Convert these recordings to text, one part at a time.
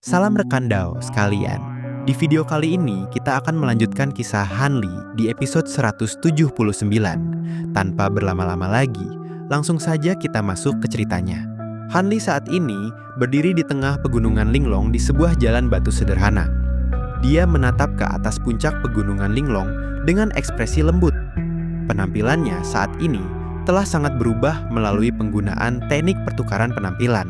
Salam rekan Dao sekalian. Di video kali ini kita akan melanjutkan kisah Hanli di episode 179. Tanpa berlama-lama lagi, langsung saja kita masuk ke ceritanya. Hanli saat ini berdiri di tengah pegunungan Linglong di sebuah jalan batu sederhana. Dia menatap ke atas puncak pegunungan Linglong dengan ekspresi lembut. Penampilannya saat ini telah sangat berubah melalui penggunaan teknik pertukaran penampilan.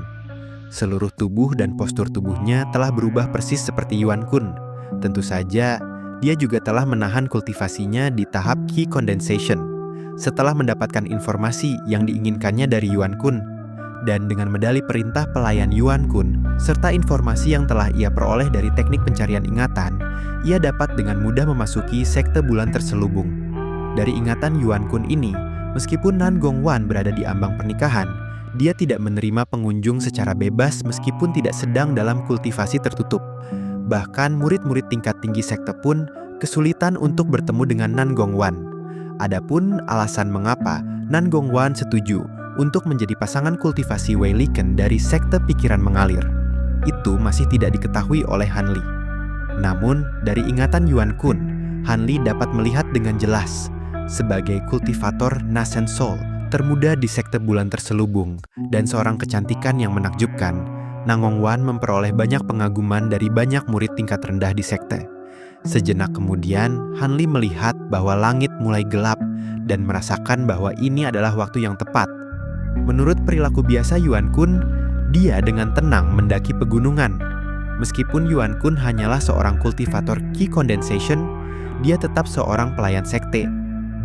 Seluruh tubuh dan postur tubuhnya telah berubah persis seperti Yuan Kun. Tentu saja, dia juga telah menahan kultivasinya di tahap Qi Condensation setelah mendapatkan informasi yang diinginkannya dari Yuan Kun. Dan dengan medali perintah pelayan Yuan Kun, serta informasi yang telah ia peroleh dari teknik pencarian ingatan, ia dapat dengan mudah memasuki sekte bulan terselubung. Dari ingatan Yuan Kun ini, meskipun Nan Gongwan berada di ambang pernikahan, dia tidak menerima pengunjung secara bebas meskipun tidak sedang dalam kultivasi tertutup. Bahkan murid-murid tingkat tinggi sekte pun kesulitan untuk bertemu dengan Nan Gongwan. Adapun alasan mengapa Nan Gongwan setuju untuk menjadi pasangan kultivasi Wei Liken dari sekte pikiran mengalir, itu masih tidak diketahui oleh Hanli. Namun, dari ingatan Yuan Kun, Hanli dapat melihat dengan jelas sebagai kultivator Nascent Soul termuda di sekte bulan terselubung dan seorang kecantikan yang menakjubkan, Nan Gongwan memperoleh banyak pengaguman dari banyak murid tingkat rendah di sekte. Sejenak kemudian, Hanli melihat bahwa langit mulai gelap dan merasakan bahwa ini adalah waktu yang tepat. Menurut perilaku biasa Yuan Kun, dia dengan tenang mendaki pegunungan. Meskipun Yuan Kun hanyalah seorang kultivator Qi Condensation, dia tetap seorang pelayan sekte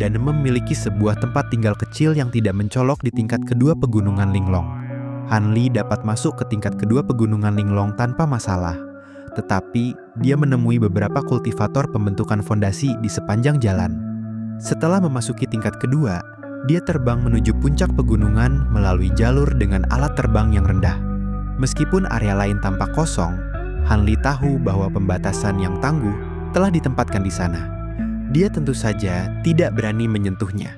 dan memiliki sebuah tempat tinggal kecil yang tidak mencolok di tingkat kedua pegunungan Linglong. Hanli dapat masuk ke tingkat kedua pegunungan Linglong tanpa masalah, tetapi dia menemui beberapa kultivator pembentukan fondasi di sepanjang jalan. Setelah memasuki tingkat kedua, dia terbang menuju puncak pegunungan melalui jalur dengan alat terbang yang rendah. Meskipun area lain tampak kosong, Hanli tahu bahwa pembatasan yang tangguh telah ditempatkan di sana. Dia tentu saja tidak berani menyentuhnya.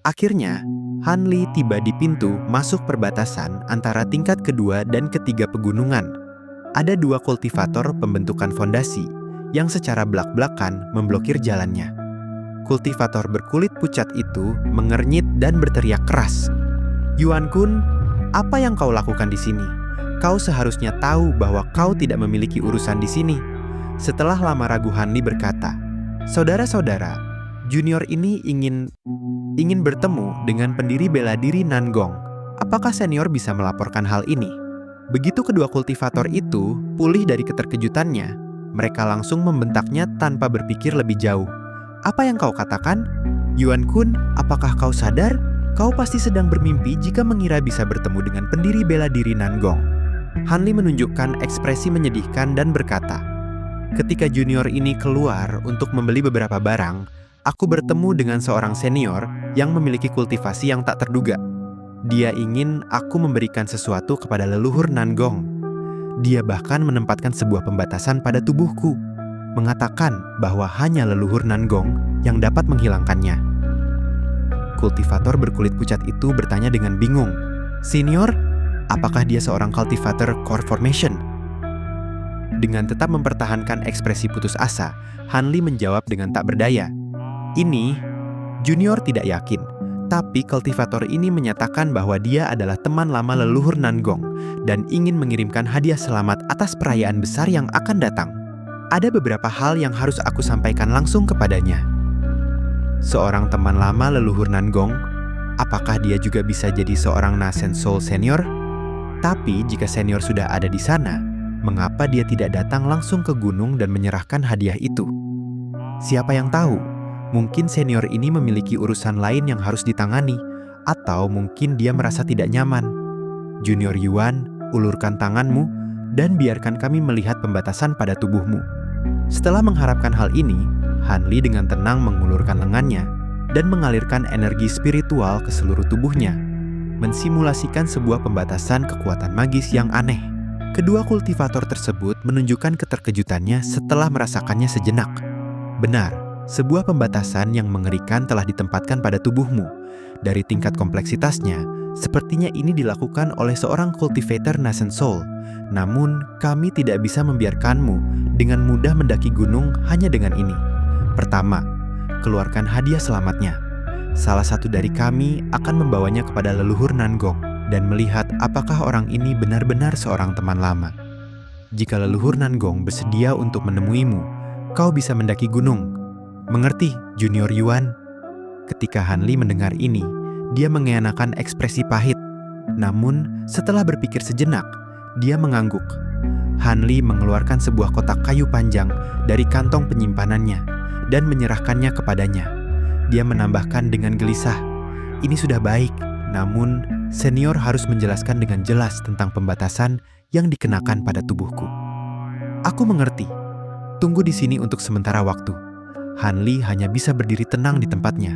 Akhirnya, Hanli tiba di pintu masuk perbatasan antara tingkat kedua dan ketiga pegunungan. Ada dua kultivator pembentukan fondasi yang secara belak-belakan memblokir jalannya. Kultivator berkulit pucat itu mengernyit dan berteriak keras. "Yuan Kun, apa yang kau lakukan di sini? Kau seharusnya tahu bahwa kau tidak memiliki urusan di sini." Setelah lama ragu, Hanli berkata, "Saudara-saudara, junior ini ingin bertemu dengan pendiri bela diri Nan Gong. Apakah senior bisa melaporkan hal ini?" Begitu kedua kultivator itu pulih dari keterkejutannya, mereka langsung membentaknya tanpa berpikir lebih jauh. "Apa yang kau katakan? Yuan Kun, apakah kau sadar? Kau pasti sedang bermimpi jika mengira bisa bertemu dengan pendiri bela diri Nan Gong." Hanli menunjukkan ekspresi menyedihkan dan berkata, "Ketika junior ini keluar untuk membeli beberapa barang, aku bertemu dengan seorang senior yang memiliki kultivasi yang tak terduga. Dia ingin aku memberikan sesuatu kepada leluhur Nan Gong. Dia bahkan menempatkan sebuah pembatasan pada tubuhku, mengatakan bahwa hanya leluhur Nan Gong yang dapat menghilangkannya." Kultivator berkulit pucat itu bertanya dengan bingung, "Senior, apakah dia seorang kultivator core formation?" Dengan tetap mempertahankan ekspresi putus asa, Hanli menjawab dengan tak berdaya, "Ini, junior tidak yakin, tapi kultivator ini menyatakan bahwa dia adalah teman lama leluhur Nan Gong dan ingin mengirimkan hadiah selamat atas perayaan besar yang akan datang. Ada beberapa hal yang harus aku sampaikan langsung kepadanya." Seorang teman lama leluhur Nan Gong, apakah dia juga bisa jadi seorang Nascent Soul senior? Tapi jika senior sudah ada di sana, mengapa dia tidak datang langsung ke gunung dan menyerahkan hadiah itu? Siapa yang tahu, mungkin senior ini memiliki urusan lain yang harus ditangani, atau mungkin dia merasa tidak nyaman. Junior Yuan, ulurkan tanganmu dan biarkan kami melihat pembatasan pada tubuhmu. Setelah mengharapkan hal ini, Hanli dengan tenang mengulurkan lengannya dan mengalirkan energi spiritual ke seluruh tubuhnya, mensimulasikan sebuah pembatasan kekuatan magis yang aneh. Kedua kultivator tersebut menunjukkan keterkejutannya setelah merasakannya sejenak. "Benar, sebuah pembatasan yang mengerikan telah ditempatkan pada tubuhmu. Dari tingkat kompleksitasnya, sepertinya ini dilakukan oleh seorang cultivator Nascent Soul Namun, kami tidak bisa membiarkanmu dengan mudah mendaki gunung hanya dengan ini. Pertama, keluarkan hadiah selamatnya. Salah satu dari kami akan membawanya kepada leluhur Nangong dan melihat apakah orang ini benar-benar seorang teman lama. Jika leluhur Nangong bersedia untuk menemuimu, kau bisa mendaki gunung. Mengerti, Junior Yuan? Ketika Han Li mendengar ini, dia mengenakan ekspresi pahit. Namun, setelah berpikir sejenak, dia mengangguk. Han Li mengeluarkan sebuah kotak kayu panjang dari kantong penyimpanannya dan menyerahkannya kepadanya. Dia menambahkan dengan gelisah, "Ini sudah baik, namun senior harus menjelaskan dengan jelas tentang pembatasan yang dikenakan pada tubuhku." "Aku mengerti. Tunggu di sini untuk sementara waktu." Han Li hanya bisa berdiri tenang di tempatnya.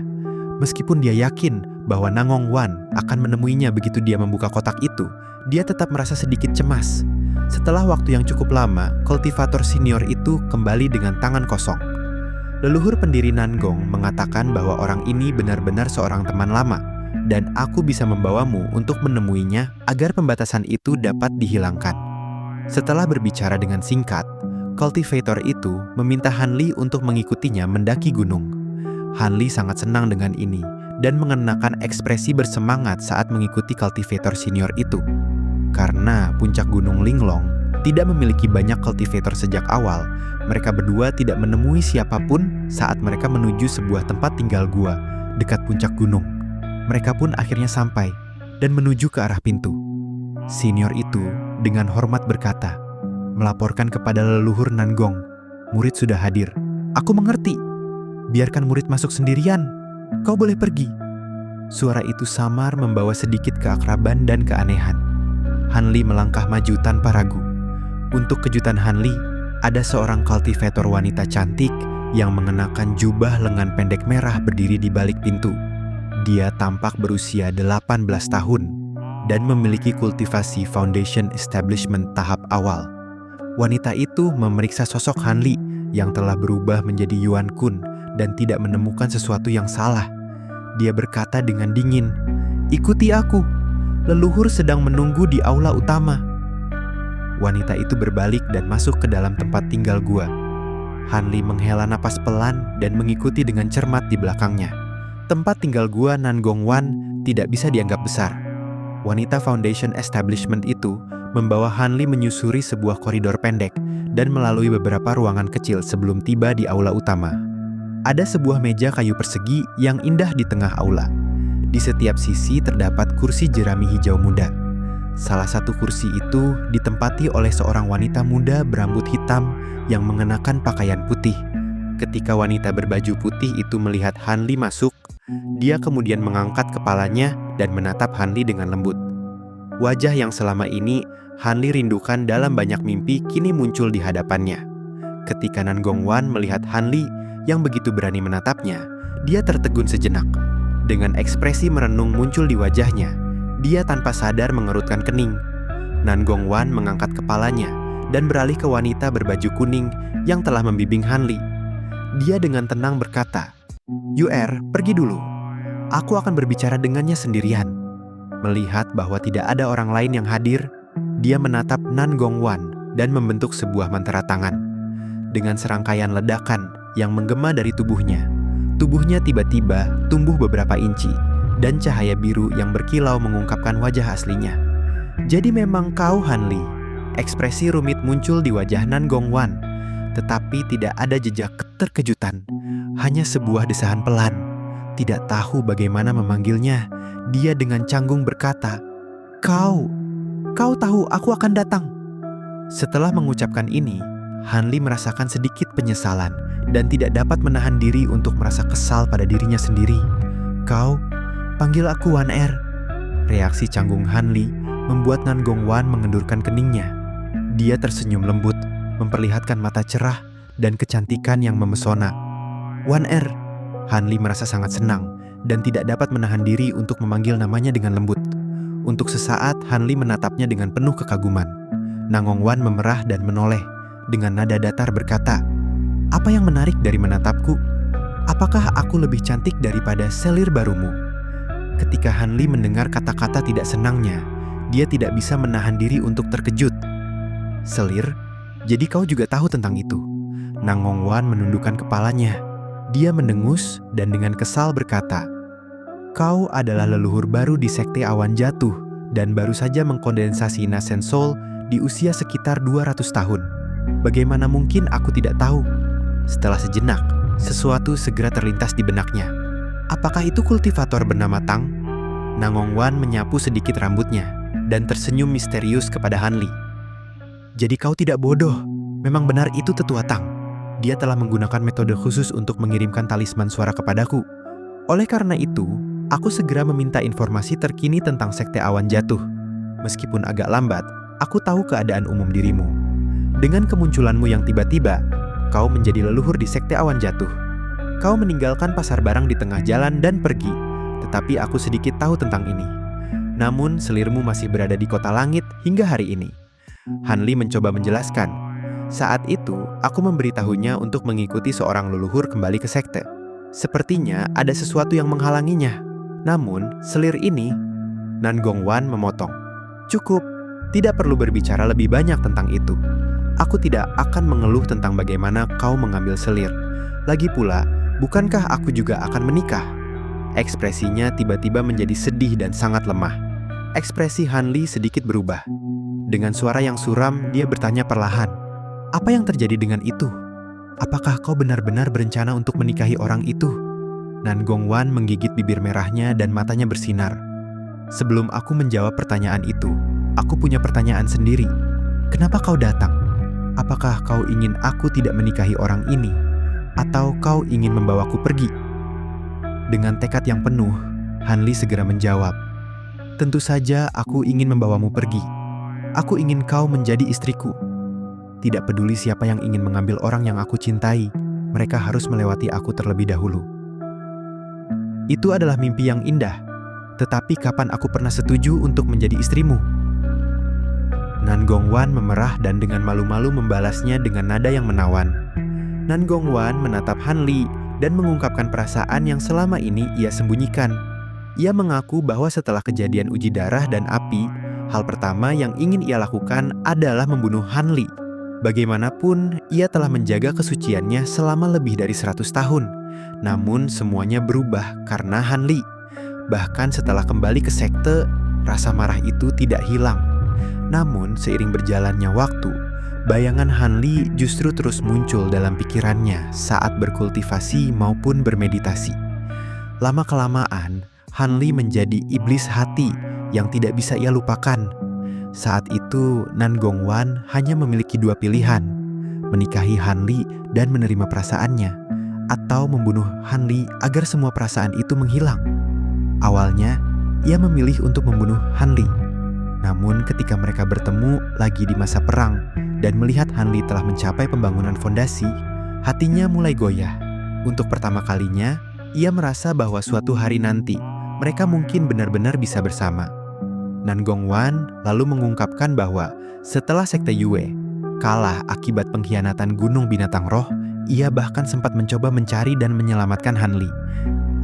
Meskipun dia yakin bahwa Nangong Wan akan menemuinya begitu dia membuka kotak itu, dia tetap merasa sedikit cemas. Setelah waktu yang cukup lama, kultivator senior itu kembali dengan tangan kosong. Leluhur pendiri Nangong mengatakan bahwa orang ini benar-benar seorang teman lama, dan aku bisa membawamu untuk menemuinya agar pembatasan itu dapat dihilangkan. Setelah berbicara dengan singkat, kultivator itu meminta Han Li untuk mengikutinya mendaki gunung. Han Li sangat senang dengan ini dan mengenakan ekspresi bersemangat saat mengikuti kultivator senior itu. Karena puncak gunung Linglong tidak memiliki banyak kultivator sejak awal, mereka berdua tidak menemui siapapun saat mereka menuju sebuah tempat tinggal gua dekat puncak gunung. Mereka pun akhirnya sampai dan menuju ke arah pintu. Senior itu dengan hormat berkata, melaporkan kepada leluhur Nangong, "Murid sudah hadir." "Aku mengerti. Biarkan murid masuk sendirian. Kau boleh pergi." Suara itu samar membawa sedikit keakraban dan keanehan. Han Li melangkah maju tanpa ragu. Untuk kejutan Han Li, ada seorang kultivator wanita cantik yang mengenakan jubah lengan pendek merah berdiri di balik pintu. Dia tampak berusia 18 tahun dan memiliki kultivasi Foundation Establishment tahap awal. Wanita itu memeriksa sosok Han Li yang telah berubah menjadi Yuan Kun dan tidak menemukan sesuatu yang salah. Dia berkata dengan dingin, "Ikuti aku. Leluhur sedang menunggu di aula utama." Wanita itu berbalik dan masuk ke dalam tempat tinggal gua. Han Li menghela napas pelan dan mengikuti dengan cermat di belakangnya. Tempat tinggal gua Nangong Wan tidak bisa dianggap besar. Wanita Foundation Establishment itu membawa Han Li menyusuri sebuah koridor pendek dan melalui beberapa ruangan kecil sebelum tiba di aula utama. Ada sebuah meja kayu persegi yang indah di tengah aula. Di setiap sisi terdapat kursi jerami hijau muda. Salah satu kursi itu ditempati oleh seorang wanita muda berambut hitam yang mengenakan pakaian putih. Ketika wanita berbaju putih itu melihat Han Li masuk, dia kemudian mengangkat kepalanya dan menatap Han Li dengan lembut. Wajah yang selama ini Han Li rindukan dalam banyak mimpi kini muncul di hadapannya. Ketika Nangong Wan melihat Han Li yang begitu berani menatapnya, dia tertegun sejenak. Dengan ekspresi merenung muncul di wajahnya, dia tanpa sadar mengerutkan kening. Nangong Wan mengangkat kepalanya dan beralih ke wanita berbaju kuning yang telah membimbing Han Li. Dia dengan tenang berkata, "Yuer, pergi dulu. Aku akan berbicara dengannya sendirian." Melihat bahwa tidak ada orang lain yang hadir, dia menatap Nangong Wan dan membentuk sebuah mantra tangan. Dengan serangkaian ledakan yang menggema dari tubuhnya tiba-tiba tumbuh beberapa inci, dan cahaya biru yang berkilau mengungkapkan wajah aslinya. "Jadi memang kau, Han Li." Ekspresi rumit muncul di wajah Nangong Wan, tetapi tidak ada jejak keterkejutan, hanya sebuah desahan pelan. Tidak tahu bagaimana memanggilnya, dia dengan canggung berkata, Kau tahu aku akan datang." Setelah mengucapkan ini, Han Li merasakan sedikit penyesalan dan tidak dapat menahan diri untuk merasa kesal pada dirinya sendiri. "Kau, panggil aku Wan Er." Reaksi canggung Han Li membuat Nangong Wan mengendurkan keningnya. Dia tersenyum lembut, memperlihatkan mata cerah dan kecantikan yang memesona. "Wan Er." Han Li merasa sangat senang dan tidak dapat menahan diri untuk memanggil namanya dengan lembut. Untuk sesaat, Han Li menatapnya dengan penuh kekaguman. Nangong Wan memerah dan menoleh. Dengan nada datar berkata, "Apa yang menarik dari menatapku? Apakah aku lebih cantik daripada selir barumu?" Ketika Han Li mendengar kata-kata tidak senangnya, dia tidak bisa menahan diri untuk terkejut. Selir? Jadi kau juga tahu tentang itu? Nang Gongwan menundukkan kepalanya. Dia mendengus dan dengan kesal berkata, "Kau adalah leluhur baru di Sekte Awan Jatuh dan baru saja mengkondensasi Nasen Soul di usia sekitar 200 tahun. Bagaimana mungkin aku tidak tahu?" Setelah sejenak, sesuatu segera terlintas di benaknya. Apakah itu kultivator bernama Tang? Nang Gongwan menyapu sedikit rambutnya dan tersenyum misterius kepada Han Li. "Jadi kau tidak bodoh. Memang benar itu tetua Tang. Dia telah menggunakan metode khusus untuk mengirimkan talisman suara kepadaku. Oleh karena itu, aku segera meminta informasi terkini tentang Sekte Awan Jatuh. Meskipun agak lambat, aku tahu keadaan umum dirimu. Dengan kemunculanmu yang tiba-tiba, kau menjadi leluhur di Sekte Awan Jatuh. Kau meninggalkan pasar barang di tengah jalan dan pergi, tetapi aku sedikit tahu tentang ini. Namun, selirmu masih berada di kota langit hingga hari ini." Han Li mencoba menjelaskan. "Saat itu, aku memberitahunya untuk mengikuti seorang leluhur kembali ke sekte. Sepertinya ada sesuatu yang menghalanginya. Namun, selir ini..." Nan Gongwan memotong. "Cukup, tidak perlu berbicara lebih banyak tentang itu. Aku tidak akan mengeluh tentang bagaimana kau mengambil selir. Lagi pula, bukankah aku juga akan menikah?" Ekspresinya tiba-tiba menjadi sedih dan sangat lemah. Ekspresi Han Li sedikit berubah. Dengan suara yang suram, dia bertanya perlahan, "Apa yang terjadi dengan itu? Apakah kau benar-benar berencana untuk menikahi orang itu?" Nan Gongwan menggigit bibir merahnya dan matanya bersinar. "Sebelum aku menjawab pertanyaan itu, aku punya pertanyaan sendiri. Kenapa kau datang? Apakah kau ingin aku tidak menikahi orang ini? Atau kau ingin membawaku pergi?" Dengan tekad yang penuh, Han Li segera menjawab, "Tentu saja aku ingin membawamu pergi. Aku ingin kau menjadi istriku. Tidak peduli siapa yang ingin mengambil orang yang aku cintai, mereka harus melewati aku terlebih dahulu. Itu adalah mimpi yang indah, tetapi kapan aku pernah setuju untuk menjadi istrimu?" Nan Gongwan memerah dan dengan malu-malu membalasnya dengan nada yang menawan. Nan Gongwan menatap Han Li dan mengungkapkan perasaan yang selama ini ia sembunyikan. Ia mengaku bahwa setelah kejadian uji darah dan api, hal pertama yang ingin ia lakukan adalah membunuh Han Li. Bagaimanapun, ia telah menjaga kesuciannya selama lebih dari 100 tahun. Namun semuanya berubah karena Han Li. Bahkan setelah kembali ke sekte, rasa marah itu tidak hilang. Namun seiring berjalannya waktu, bayangan Han Li justru terus muncul dalam pikirannya saat berkultivasi maupun bermeditasi. Lama-kelamaan, Han Li menjadi iblis hati yang tidak bisa ia lupakan. Saat itu, Nan Gongwan hanya memiliki dua pilihan, menikahi Han Li dan menerima perasaannya, atau membunuh Han Li agar semua perasaan itu menghilang. Awalnya, ia memilih untuk membunuh Han Li. Namun ketika mereka bertemu lagi di masa perang dan melihat Han Li telah mencapai pembangunan fondasi, hatinya mulai goyah. Untuk pertama kalinya, ia merasa bahwa suatu hari nanti, mereka mungkin benar-benar bisa bersama. Nan Gongwan lalu mengungkapkan bahwa setelah Sekte Yue kalah akibat pengkhianatan Gunung Binatang Roh, ia bahkan sempat mencoba mencari dan menyelamatkan Han Li.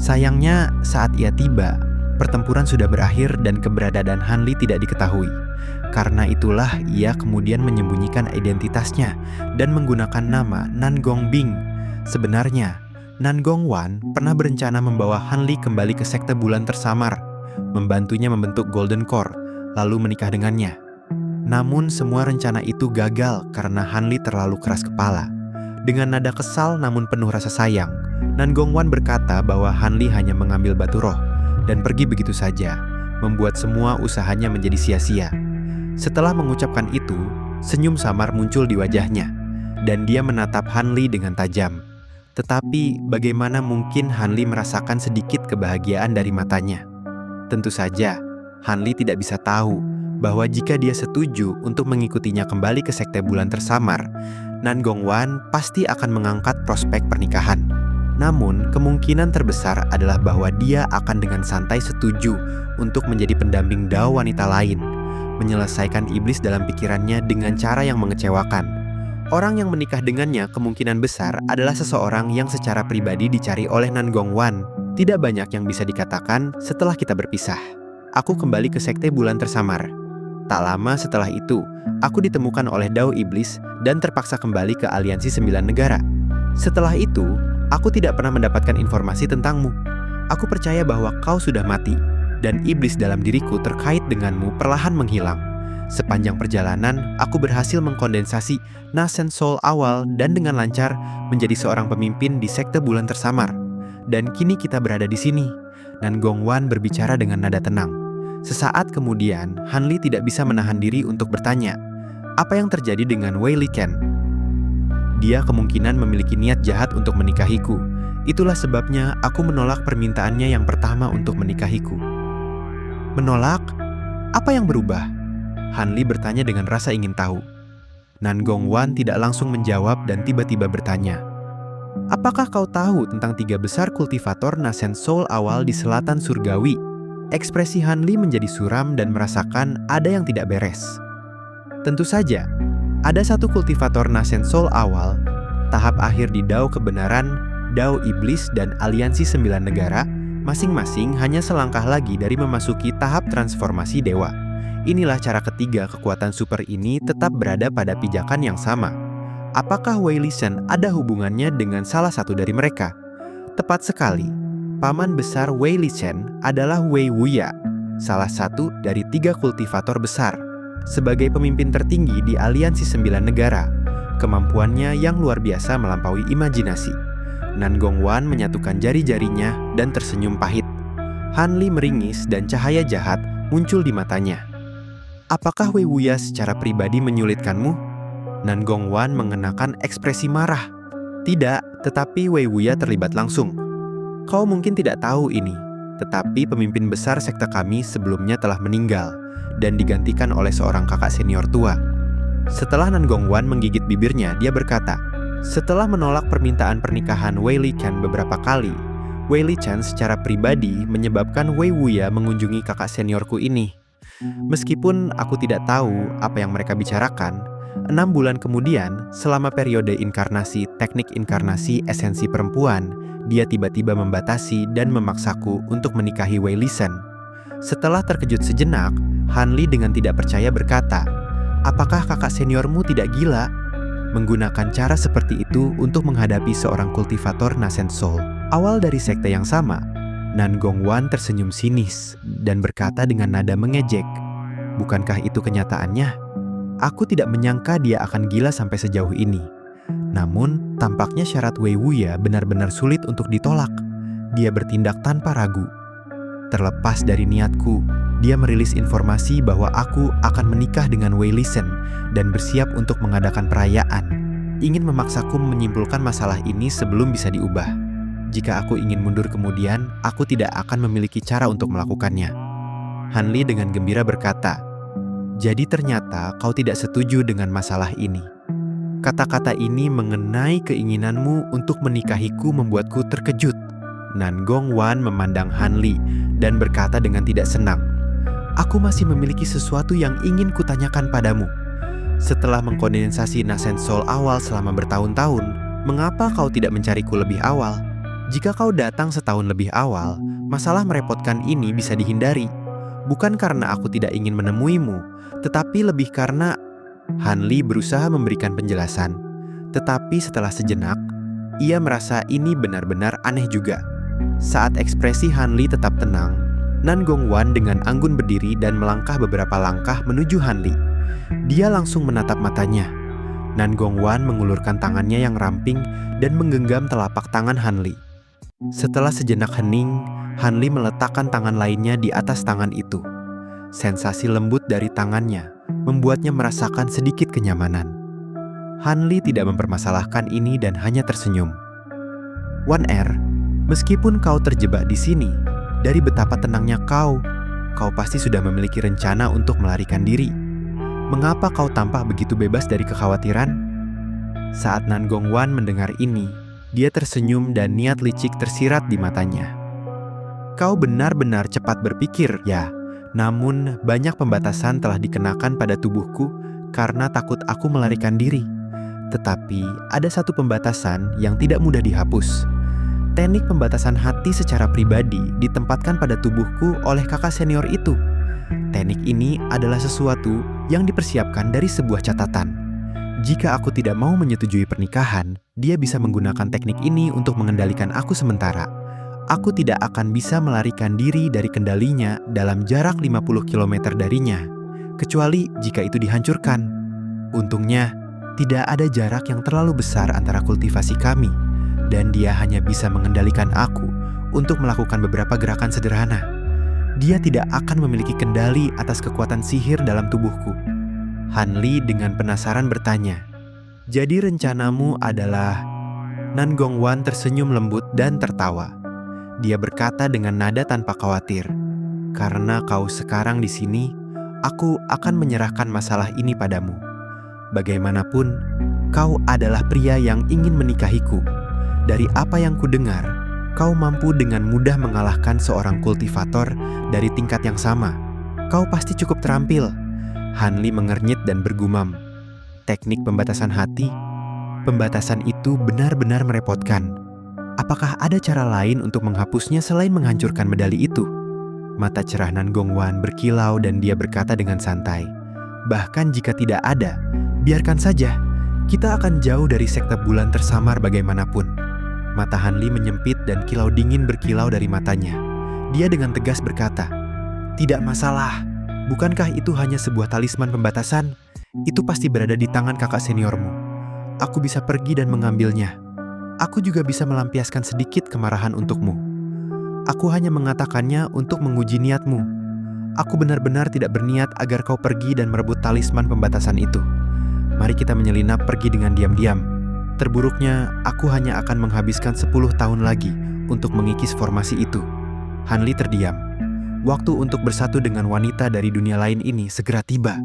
Sayangnya, saat ia tiba, pertempuran sudah berakhir dan keberadaan Han Li tidak diketahui. Karena itulah ia kemudian menyembunyikan identitasnya dan menggunakan nama Nan Gongbing. Sebenarnya, Nan Gongwan pernah berencana membawa Han Li kembali ke Sekte Bulan Tersamar, membantunya membentuk Golden Core, lalu menikah dengannya. Namun semua rencana itu gagal karena Han Li terlalu keras kepala. Dengan nada kesal namun penuh rasa sayang, Nan Gongwan berkata bahwa Han Li hanya mengambil batu roh dan pergi begitu saja, membuat semua usahanya menjadi sia-sia. Setelah mengucapkan itu, senyum samar muncul di wajahnya, dan dia menatap Han Li dengan tajam. Tetapi bagaimana mungkin Han Li merasakan sedikit kebahagiaan dari matanya? Tentu saja, Han Li tidak bisa tahu bahwa jika dia setuju untuk mengikutinya kembali ke Sekte Bulan Tersamar, Nan Gongwan pasti akan mengangkat prospek pernikahan. Namun, kemungkinan terbesar adalah bahwa dia akan dengan santai setuju untuk menjadi pendamping Dao wanita lain, menyelesaikan iblis dalam pikirannya dengan cara yang mengecewakan. Orang yang menikah dengannya kemungkinan besar adalah seseorang yang secara pribadi dicari oleh Nan Gongwan. Tidak banyak yang bisa dikatakan setelah kita berpisah. Aku kembali ke Sekte Bulan Tersamar. Tak lama setelah itu, aku ditemukan oleh Dao Iblis dan terpaksa kembali ke Aliansi 9 Negara. Setelah itu, aku tidak pernah mendapatkan informasi tentangmu. Aku percaya bahwa kau sudah mati, dan iblis dalam diriku terkait denganmu perlahan menghilang. Sepanjang perjalanan, aku berhasil mengkondensasi Nascent Soul awal dan dengan lancar menjadi seorang pemimpin di sekte bulan tersamar. Dan kini kita berada di sini. Nan Gongwan berbicara dengan nada tenang. Sesaat kemudian, Hanli tidak bisa menahan diri untuk bertanya, apa yang terjadi dengan Wei Liken? Dia kemungkinan memiliki niat jahat untuk menikahiku. Itulah sebabnya aku menolak permintaannya yang pertama untuk menikahiku. Menolak? Apa yang berubah? Hanli bertanya dengan rasa ingin tahu. Nan Gongwan tidak langsung menjawab dan tiba-tiba bertanya, apakah kau tahu tentang 3 besar kultivator Nascent Soul awal di selatan surgawi? Ekspresi Hanli menjadi suram dan merasakan ada yang tidak beres. Tentu saja, ada satu kultivator Nascent Soul awal, tahap akhir di Dao Kebenaran, Dao Iblis, dan Aliansi 9 Negara, masing-masing hanya selangkah lagi dari memasuki tahap transformasi dewa. Inilah cara ketiga kekuatan super ini tetap berada pada pijakan yang sama. Apakah Wei Lisen ada hubungannya dengan salah satu dari mereka? Tepat sekali. Paman besar Wei Lisen adalah Wei Wuya, salah satu dari 3 kultivator besar. Sebagai pemimpin tertinggi di Aliansi 9 Negara, kemampuannya yang luar biasa melampaui imajinasi. Nan Gongwan menyatukan jari-jarinya dan tersenyum pahit. Hanli meringis dan cahaya jahat muncul di matanya. Apakah Wei Wuya secara pribadi menyulitkanmu? Nan Gongwan mengenakan ekspresi marah. Tidak, tetapi Wei Wuya terlibat langsung. Kau mungkin tidak tahu ini, tetapi pemimpin besar sekte kami sebelumnya telah meninggal dan digantikan oleh seorang kakak senior tua. Setelah Nan Gongwan menggigit bibirnya, dia berkata, setelah menolak permintaan pernikahan Wei Liken beberapa kali, Wei Lichen secara pribadi menyebabkan Wei Wuya mengunjungi kakak seniorku ini. Meskipun aku tidak tahu apa yang mereka bicarakan, 6 bulan kemudian, selama periode inkarnasi teknik inkarnasi esensi perempuan, dia tiba-tiba membatasi dan memaksaku untuk menikahi Wei Lisen. Setelah terkejut sejenak, Hanli dengan tidak percaya berkata, apakah kakak seniormu tidak gila? Menggunakan cara seperti itu untuk menghadapi seorang kultivator Nascent Soul awal dari sekte yang sama. Nan Gongwan tersenyum sinis dan berkata dengan nada mengejek, bukankah itu kenyataannya? Aku tidak menyangka dia akan gila sampai sejauh ini. Namun, tampaknya syarat Wei Wuya benar-benar sulit untuk ditolak. Dia bertindak tanpa ragu. Terlepas dari niatku, dia merilis informasi bahwa aku akan menikah dengan Wei Lisen dan bersiap untuk mengadakan perayaan. Ingin memaksaku menyimpulkan masalah ini sebelum bisa diubah. Jika aku ingin mundur kemudian, aku tidak akan memiliki cara untuk melakukannya. Hanli dengan gembira berkata, jadi ternyata kau tidak setuju dengan masalah ini. Kata-kata ini mengenai keinginanmu untuk menikahiku membuatku terkejut. Nan Gongwan memandang Hanli dan berkata dengan tidak senang, aku masih memiliki sesuatu yang ingin kutanyakan padamu. Setelah mengkondensasi Nascent Soul awal selama bertahun-tahun, mengapa kau tidak mencariku lebih awal? Jika kau datang setahun lebih awal, masalah merepotkan ini bisa dihindari. Bukan karena aku tidak ingin menemuimu, tetapi lebih karena Hanli berusaha memberikan penjelasan. Tetapi setelah sejenak, ia merasa ini benar-benar aneh juga. Saat ekspresi Hanli tetap tenang, Nan Gongwan dengan anggun berdiri dan melangkah beberapa langkah menuju Hanli. Dia langsung menatap matanya. Nan Gongwan mengulurkan tangannya yang ramping dan menggenggam telapak tangan Hanli. Setelah sejenak hening, Hanli meletakkan tangan lainnya di atas tangan itu. Sensasi lembut dari tangannya membuatnya merasakan sedikit kenyamanan. Hanli tidak mempermasalahkan ini dan hanya tersenyum. Wan Er, meskipun kau terjebak di sini, dari betapa tenangnya kau pasti sudah memiliki rencana untuk melarikan diri. Mengapa kau tampak begitu bebas dari kekhawatiran? Saat Nan Gongwan mendengar ini, dia tersenyum dan niat licik tersirat di matanya. Kau benar-benar cepat berpikir, ya. Namun, banyak pembatasan telah dikenakan pada tubuhku karena takut aku melarikan diri. Tetapi, ada satu pembatasan yang tidak mudah dihapus. Teknik pembatasan hati secara pribadi ditempatkan pada tubuhku oleh kakak senior itu. Teknik ini adalah sesuatu yang dipersiapkan dari sebuah catatan. Jika aku tidak mau menyetujui pernikahan, dia bisa menggunakan teknik ini untuk mengendalikan aku sementara. Aku tidak akan bisa melarikan diri dari kendalinya dalam jarak 50 km darinya, kecuali jika itu dihancurkan. Untungnya, tidak ada jarak yang terlalu besar antara kultivasi kami, dan dia hanya bisa mengendalikan aku untuk melakukan beberapa gerakan sederhana. Dia tidak akan memiliki kendali atas kekuatan sihir dalam tubuhku. Hanli dengan penasaran bertanya, "Jadi rencanamu adalah?" Nan Gongwan tersenyum lembut dan tertawa. Dia berkata dengan nada tanpa khawatir, "Karena kau sekarang di sini, aku akan menyerahkan masalah ini padamu. Bagaimanapun, kau adalah pria yang ingin menikahiku. Dari apa yang kudengar, kau mampu dengan mudah mengalahkan seorang kultivator dari tingkat yang sama. Kau pasti cukup terampil." Hanli mengernyit dan bergumam, "Teknik pembatasan hati? Pembatasan itu benar-benar merepotkan. Apakah ada cara lain untuk menghapusnya selain menghancurkan medali itu?" Mata cerah Nan Gongwan berkilau dan dia berkata dengan santai, "Bahkan jika tidak ada, biarkan saja. Kita akan jauh dari sekte bulan tersamar bagaimanapun." Mata Hanli menyempit dan kilau dingin berkilau dari matanya. Dia dengan tegas berkata, "Tidak masalah. Bukankah itu hanya sebuah talisman pembatasan? Itu pasti berada di tangan kakak seniormu. Aku bisa pergi dan mengambilnya. Aku juga bisa melampiaskan sedikit kemarahan untukmu. Aku hanya mengatakannya untuk menguji niatmu. Aku benar-benar tidak berniat agar kau pergi dan merebut talisman pembatasan itu. Mari kita menyelinap pergi dengan diam-diam. Terburuknya, aku hanya akan menghabiskan 10 tahun lagi untuk mengikis formasi itu." Hanli terdiam. Waktu untuk bersatu dengan wanita dari dunia lain ini segera tiba.